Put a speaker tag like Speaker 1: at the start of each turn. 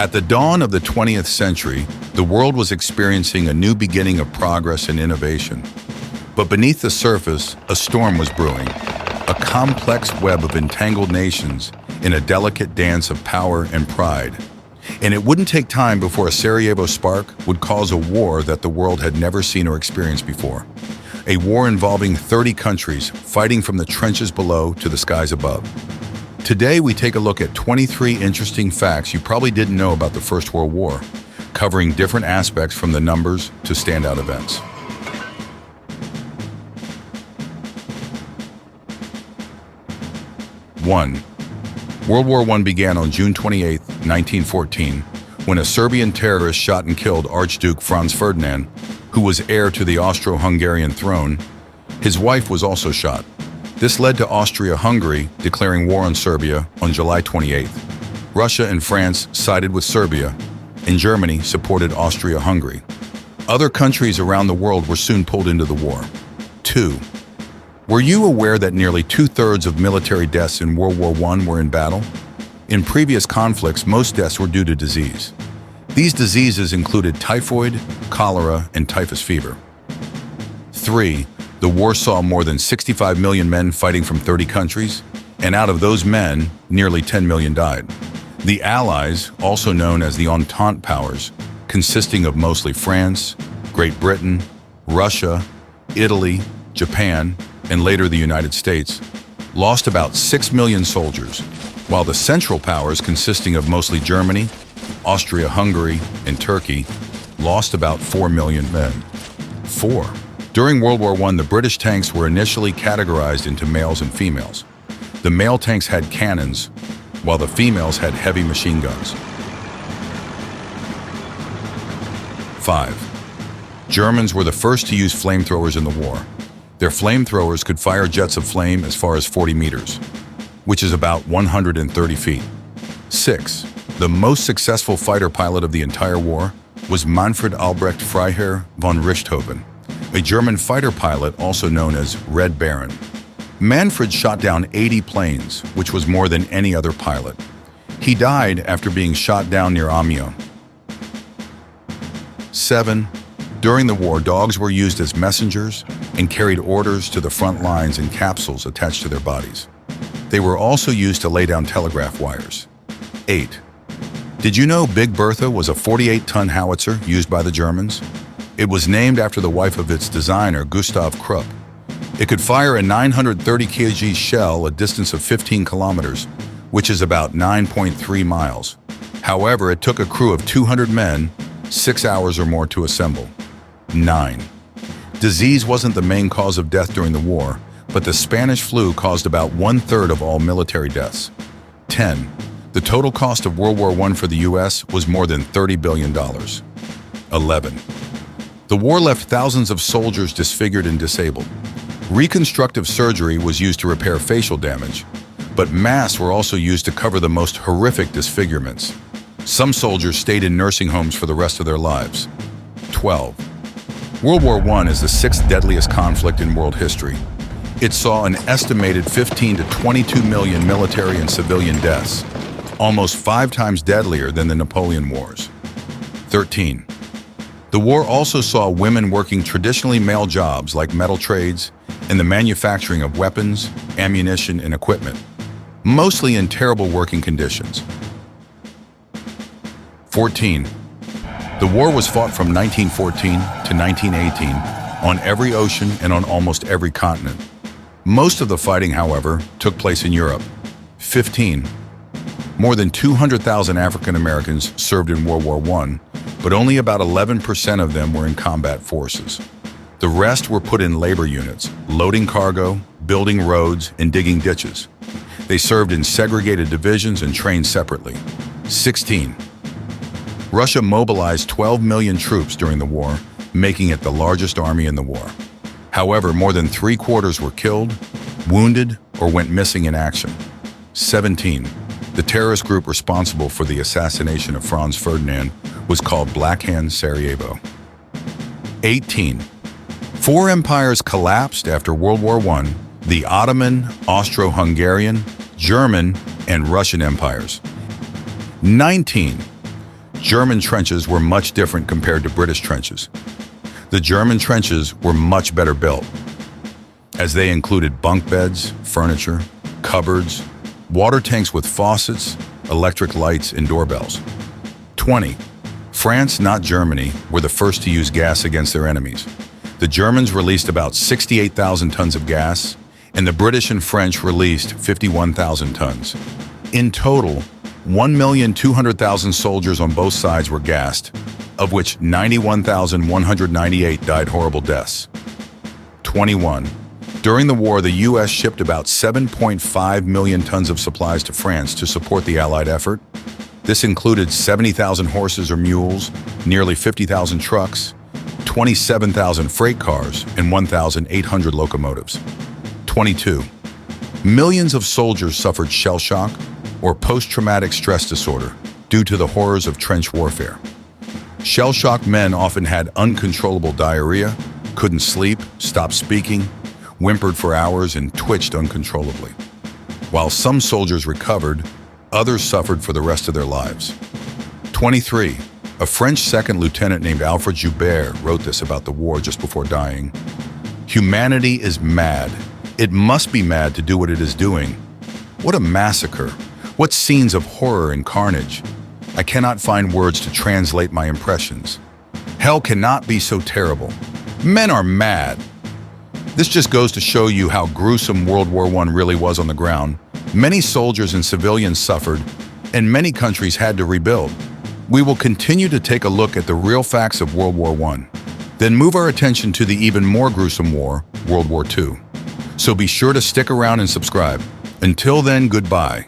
Speaker 1: At the dawn of the 20th century, the world was experiencing a new beginning of progress and innovation. But beneath the surface, a storm was brewing, a complex web of entangled nations in a delicate dance of power and pride. And it wouldn't take time before a Sarajevo spark would cause a war that the world had never seen or experienced before. A war involving 30 countries fighting from the trenches below to the skies above. Today, we take a look at 23 interesting facts you probably didn't know about the First World War, covering different aspects from the numbers to standout events. One, World War I began on June 28, 1914, when a Serbian terrorist shot and killed Archduke Franz Ferdinand, who was heir to the Austro-Hungarian throne. His wife was also shot. This led to Austria-Hungary declaring war on Serbia on July 28. Russia and France sided with Serbia, and Germany supported Austria-Hungary. Other countries around the world were soon pulled into the war. 2. Were you aware that nearly 2/3 of military deaths in World War I were in battle? In previous conflicts, most deaths were due to disease. These diseases included typhoid, cholera, and typhus fever. 3. The war saw more than 65 million men fighting from 30 countries, and out of those men, nearly 10 million died. The Allies, also known as the Entente powers, consisting of mostly France, Great Britain, Russia, Italy, Japan, and later the United States, lost about 6 million soldiers, while the Central powers, consisting of mostly Germany, Austria-Hungary, and Turkey, lost about 4 million men. 4. During World War I, the British tanks were initially categorized into males and females. The male tanks had cannons, while the females had heavy machine guns. 5. Germans were the first to use flamethrowers in the war. Their flamethrowers could fire jets of flame as far as 40 meters, which is about 130 feet. 6. The most successful fighter pilot of the entire war was Manfred Freiherr von Richthofen, a German fighter pilot also known as Red Baron. Manfred shot down 80 planes, which was more than any other pilot. He died after being shot down near Amiens. 7. During the war, dogs were used as messengers and carried orders to the front lines in capsules attached to their bodies. They were also used to lay down telegraph wires. 8. Did you know Big Bertha was a 48-ton howitzer used by the Germans? It was named after the wife of its designer, Gustav Krupp. It could fire a 930 kg shell a distance of 15 kilometers, which is about 9.3 miles. However, it took a crew of 200 men 6 hours or more to assemble. 9. Disease wasn't the main cause of death during the war, but the Spanish flu caused about 1/3 of all military deaths. 10. The total cost of World War I for the US was more than $30 billion. 11. The war left thousands of soldiers disfigured and disabled. Reconstructive surgery was used to repair facial damage, but masks were also used to cover the most horrific disfigurements. Some soldiers stayed in nursing homes for the rest of their lives. 12. World War I is the 6th deadliest conflict in world history. It saw an estimated 15 to 22 million military and civilian deaths, almost 5 times deadlier than the Napoleon Wars. 13. The war also saw women working traditionally male jobs like metal trades and the manufacturing of weapons, ammunition, and equipment, mostly in terrible working conditions. 14. The war was fought from 1914 to 1918 on every ocean and on almost every continent. Most of the fighting, however, took place in Europe. 15. More than 200,000 African Americans served in World War I, but only about 11% of them were in combat forces. The rest were put in labor units, loading cargo, building roads, and digging ditches. They served in segregated divisions and trained separately. 16. Russia mobilized 12 million troops during the war, making it the largest army in the war. However, more than 3/4 were killed, wounded, or went missing in action. 17. The terrorist group responsible for the assassination of Franz Ferdinand was called Black Hand Sarajevo. 18. 4 empires collapsed after World War I: the Ottoman, Austro-Hungarian, German, and Russian empires. 19. German trenches were much different compared to British trenches. The German trenches were much better built, as they included bunk beds, furniture, cupboards, water tanks with faucets, electric lights, and doorbells. 20. France, not Germany, were the first to use gas against their enemies. The Germans released about 68,000 tons of gas, and the British and French released 51,000 tons. In total, 1,200,000 soldiers on both sides were gassed, of which 91,198 died horrible deaths. 21. During the war, the U.S. shipped about 7.5 million tons of supplies to France to support the Allied effort. This included 70,000 horses or mules, nearly 50,000 trucks, 27,000 freight cars, and 1,800 locomotives. 22. Millions of soldiers suffered shell shock or post-traumatic stress disorder due to the horrors of trench warfare. Shell-shocked men often had uncontrollable diarrhea, couldn't sleep, stopped speaking, whimpered for hours, and twitched uncontrollably. While some soldiers recovered, others suffered for the rest of their lives. 23. A French second lieutenant named Alfred Joubaire wrote this about the war just before dying. "Humanity is mad. It must be mad to do what it is doing. What a massacre. What scenes of horror and carnage. I cannot find words to translate my impressions. Hell cannot be so terrible. Men are mad." This just goes to show you how gruesome World War I really was on the ground. Many soldiers and civilians suffered, and many countries had to rebuild. We will continue to take a look at the real facts of World War I, then move our attention to the even more gruesome war, World War II. So be sure to stick around and subscribe. Until then, goodbye.